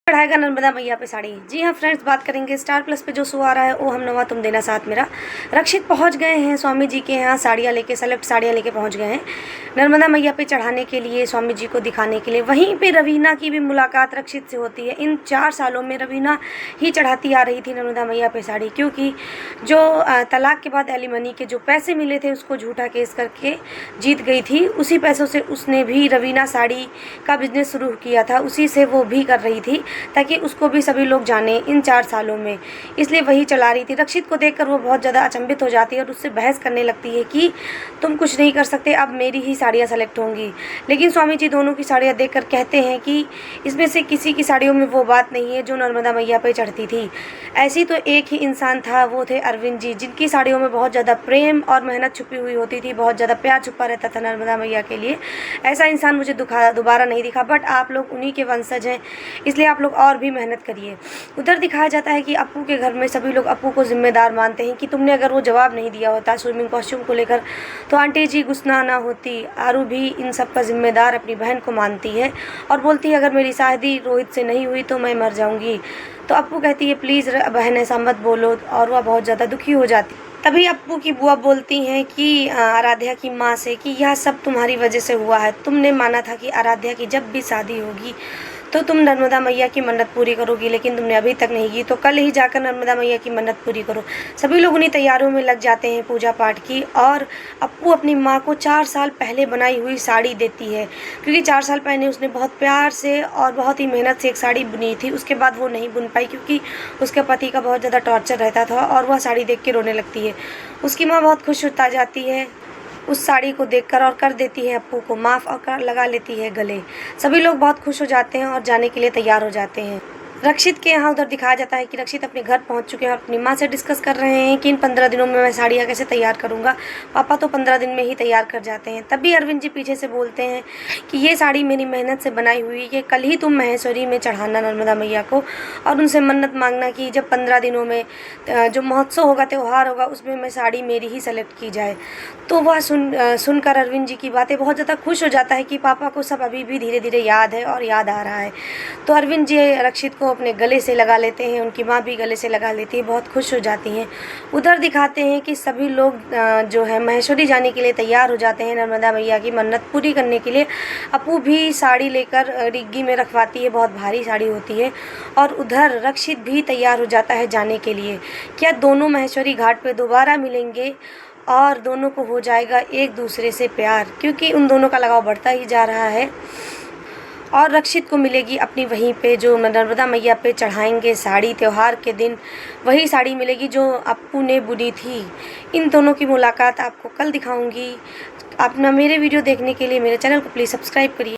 चढ़ाएगा नर्मदा मैया पे साड़ी। जी हाँ फ्रेंड्स, बात करेंगे स्टार प्लस पे जो शो आ रहा है ओ हम नवा तुम देना साथ मेरा। रक्षित पहुंच गए हैं स्वामी जी के यहाँ, साड़ियाँ लेके, सेलेक्ट साड़ियाँ लेके पहुंच गए हैं नर्मदा मैया पे चढ़ाने के लिए, स्वामी जी को दिखाने के लिए। वहीं पे रवीना की भी मुलाकात रक्षित से होती है। इन 4 सालों में रवीना ही चढ़ाती आ रही थी नर्मदा मैया पे साड़ी, क्योंकि जो तलाक के बाद एलिमनी के जो पैसे मिले थे उसको झूठा केस करके जीत गई थी। उसी पैसों से उसने भी रवीना साड़ी का बिजनेस शुरू किया था, उसी से वो भी कर रही थी ताकि उसको भी सभी लोग जाने इन 4 सालों में, इसलिए वही चला रही थी। रक्षित को देखकर वो बहुत ज़्यादा अचंभित हो जाती है और उससे बहस करने लगती है कि तुम कुछ नहीं कर सकते, अब मेरी ही साड़ियाँ सेलेक्ट होंगी। लेकिन स्वामी जी दोनों की साड़ियाँ देखकर कहते हैं कि इसमें से किसी की साड़ियों में वो बात नहीं है जो नर्मदा मैया पर चढ़ती थी। ऐसी तो एक ही इंसान था, वो थे अरविंद जी, जिनकी साड़ियों में बहुत ज़्यादा प्रेम और मेहनत छुपी हुई होती थी, बहुत ज़्यादा प्यार छुपा रहता था नर्मदा मैया के लिए। ऐसा इंसान मुझे दोबारा नहीं दिखा, बट आप लोग उन्हीं के वंशज हैं, इसलिए आप लोग और भी मेहनत करिए। उधर दिखाया जाता है कि अप्पू के घर में सभी लोग अप्पू को जिम्मेदार मानते हैं कि तुमने अगर वो जवाब नहीं दिया होता स्विमिंग कॉस्ट्यूम को लेकर तो आंटी जी गुस्सा ना होती। आरू भी इन सब का जिम्मेदार अपनी बहन को मानती है और बोलती है अगर मेरी शादी रोहित से नहीं हुई तो मैं मर जाऊंगी। तो अप्पू कहती है प्लीज़ बहन ऐसा मत बोलो, और वह बहुत ज़्यादा दुखी हो जाती। तभी अप्पू की बुआ बोलती हैं कि आराध्या की माँ से कि यह सब तुम्हारी वजह से हुआ है। तुमने माना था कि आराध्या की जब भी शादी होगी तो तुम नर्मदा मैया की मन्नत पूरी करोगी, लेकिन तुमने अभी तक नहीं की, तो कल ही जाकर नर्मदा मैया की मन्नत पूरी करो। सभी लोग उन्हीं तैयारियों में लग जाते हैं पूजा पाठ की, और अप्पू अपनी माँ को 4 साल पहले बनाई हुई साड़ी देती है, क्योंकि 4 साल पहले उसने बहुत प्यार से और बहुत ही मेहनत से एक साड़ी बुनी थी। उसके बाद वो नहीं बुन पाई क्योंकि उसके पति का बहुत ज़्यादा टॉर्चर रहता था, और वह साड़ी देख के रोने लगती है। उसकी माँ बहुत खुश होता जाती है उस साड़ी को देखकर और कर देती है अप्पू को माफ़ और लगा लेती है गले। सभी लोग बहुत खुश हो जाते हैं और जाने के लिए तैयार हो जाते हैं। रक्षित के यहाँ उधर दिखाया जाता है कि रक्षित अपने घर पहुँच चुके हैं और अपनी माँ से डिस्कस कर रहे हैं कि इन 15 दिनों में मैं साड़ियाँ कैसे तैयार करूँगा। पापा तो 15 दिन में ही तैयार कर जाते हैं। तभी अरविंद जी पीछे से बोलते हैं कि ये साड़ी मेरी मेहनत से बनाई हुई है, ये कल ही तुम महेश्वरी में चढ़ाना नर्मदा मैया को, और उनसे मन्नत मांगना कि जब 15 दिनों में जो महोत्सव होगा, त्यौहार होगा, उसमें मैं साड़ी मेरी ही सेलेक्ट की जाए। तो वह सुनकर अरविंद जी की बातें बहुत ज़्यादा खुश हो जाता है कि पापा को सब अभी भी धीरे धीरे याद है और याद आ रहा है। तो अरविंद जी रक्षित को अपने गले से लगा लेते हैं, उनकी माँ भी गले से लगा लेती है, बहुत खुश हो जाती हैं। उधर दिखाते हैं कि सभी लोग जो है महेश्वरी जाने के लिए तैयार हो जाते हैं नर्मदा मैया की मन्नत पूरी करने के लिए। अप्पू भी साड़ी लेकर डिग्गी में रखवाती है, बहुत भारी साड़ी होती है, और उधर रक्षित भी तैयार हो जाता है जाने के लिए। क्या दोनों महेश्वरी घाट पर दोबारा मिलेंगे और दोनों को हो जाएगा एक दूसरे से प्यार, क्योंकि उन दोनों का लगाव बढ़ता ही जा रहा है। और रक्षित को मिलेगी अपनी वहीं पे जो नर्मदा मैया पे चढ़ाएंगे साड़ी, त्यौहार के दिन वही साड़ी मिलेगी जो अप्पू ने बुनी थी। इन दोनों की मुलाकात आपको कल दिखाऊंगी। अपना मेरे वीडियो देखने के लिए मेरे चैनल को प्लीज़ सब्सक्राइब करिए।